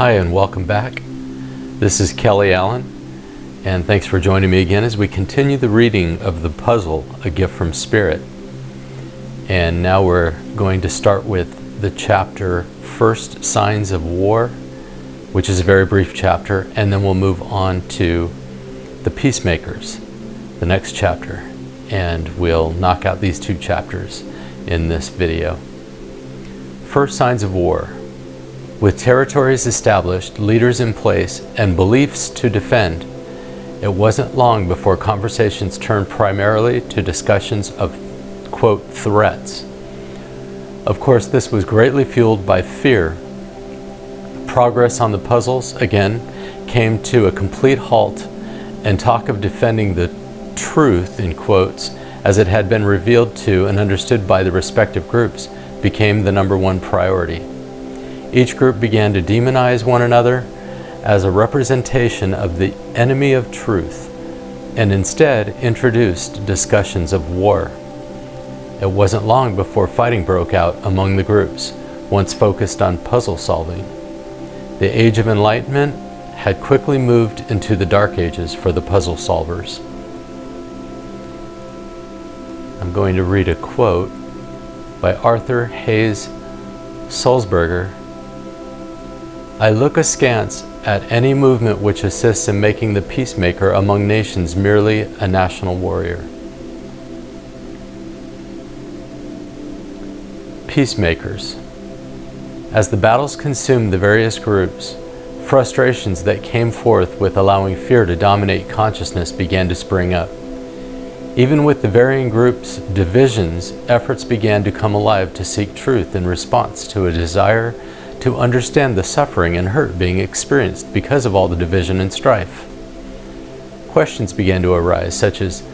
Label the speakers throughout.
Speaker 1: Hi and welcome back. This is Kelly Allen, and thanks for joining me again as we continue the reading of the puzzle, A Gift from Spirit. And now we're going to start with the chapter, First Signs of War, which is a very brief chapter, and then we'll move on to the Peacemakers, the next chapter, and we'll knock out these two chapters in this video. First Signs of War. With territories established, leaders in place, and beliefs to defend, it wasn't long before conversations turned primarily to discussions of, quote, threats. Of course, this was greatly fueled by fear. Progress on the puzzles, again, came to a complete halt, and talk of defending the truth, in quotes, as it had been revealed to and understood by the respective groups, became the number one priority. Each group began to demonize one another as a representation of the enemy of truth, and instead introduced discussions of war. It wasn't long before fighting broke out among the groups, once focused on puzzle solving. The Age of Enlightenment had quickly moved into the Dark Ages for the puzzle solvers. I'm going to read a quote by Arthur Hayes Sulzberger. I look askance at any movement which assists in making the peacemaker among nations merely a national warrior. Peacemakers. As the battles consumed the various groups, frustrations that came forth with allowing fear to dominate consciousness began to spring up. Even with the varying groups' divisions, efforts began to come alive to seek truth in response to a desire to understand the suffering and hurt being experienced because of all the division and strife. Questions began to arise, such as,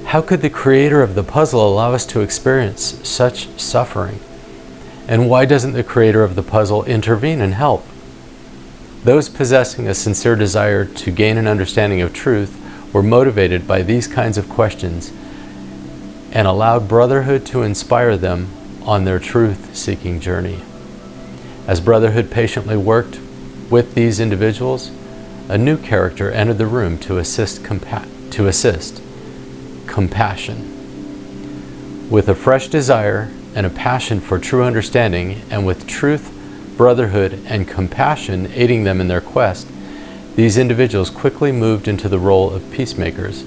Speaker 1: how could the creator of the puzzle allow us to experience such suffering? And why doesn't the creator of the puzzle intervene and help? Those possessing a sincere desire to gain an understanding of truth were motivated by these kinds of questions and allowed Brotherhood to inspire them on their truth-seeking journey. As Brotherhood patiently worked with these individuals, a new character entered the room to assist compassion. With a fresh desire and a passion for true understanding, and with truth, brotherhood, and compassion aiding them in their quest, these individuals quickly moved into the role of peacemakers.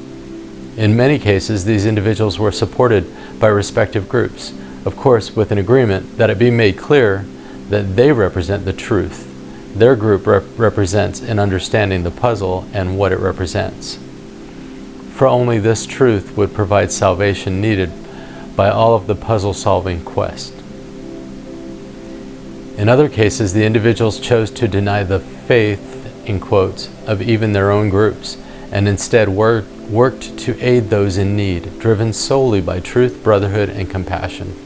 Speaker 1: In many cases, these individuals were supported by respective groups, of course with an agreement that it be made clear that they represent the truth. Their group represents an understanding the puzzle and what it represents. For only this truth would provide salvation needed by all of the puzzle-solving quest. In other cases, the individuals chose to deny the faith, in quotes, of even their own groups, and instead worked to aid those in need, driven solely by truth, brotherhood, and compassion.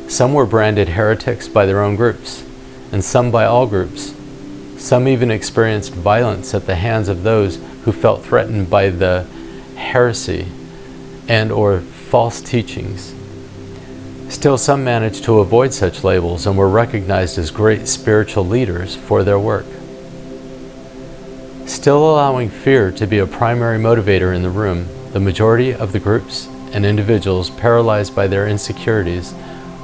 Speaker 1: Some were branded heretics by their own groups, and some by all groups. Some even experienced violence at the hands of those who felt threatened by the heresy and or false teachings. Still, some managed to avoid such labels and were recognized as great spiritual leaders for their work. Still allowing fear to be a primary motivator in the room, the majority of the groups and individuals paralyzed by their insecurities,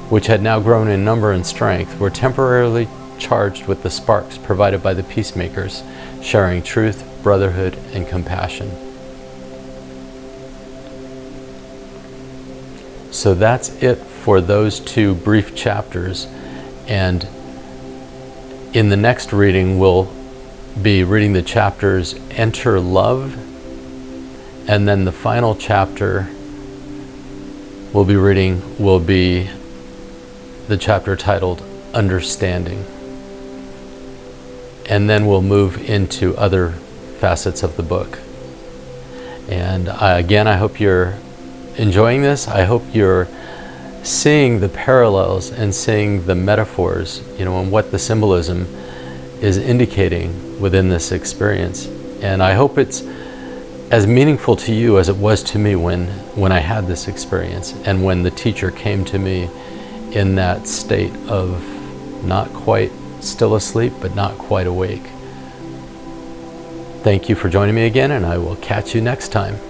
Speaker 1: which had now grown in number and strength, were temporarily charged with the sparks provided by the peacemakers, sharing truth, brotherhood, and compassion. So that's it for those two brief chapters, and in the next reading we'll be reading the chapters Enter Love, and then the final chapter we'll be reading will be the chapter titled Understanding. And then we'll move into other facets of the book. And again, I hope you're enjoying this. I hope you're seeing the parallels and seeing the metaphors, and what the symbolism is indicating within this experience. And I hope it's as meaningful to you as it was to me when I had this experience, and when the teacher came to me in that state of not quite still asleep but not quite awake. Thank you for joining me again, and I will catch you next time.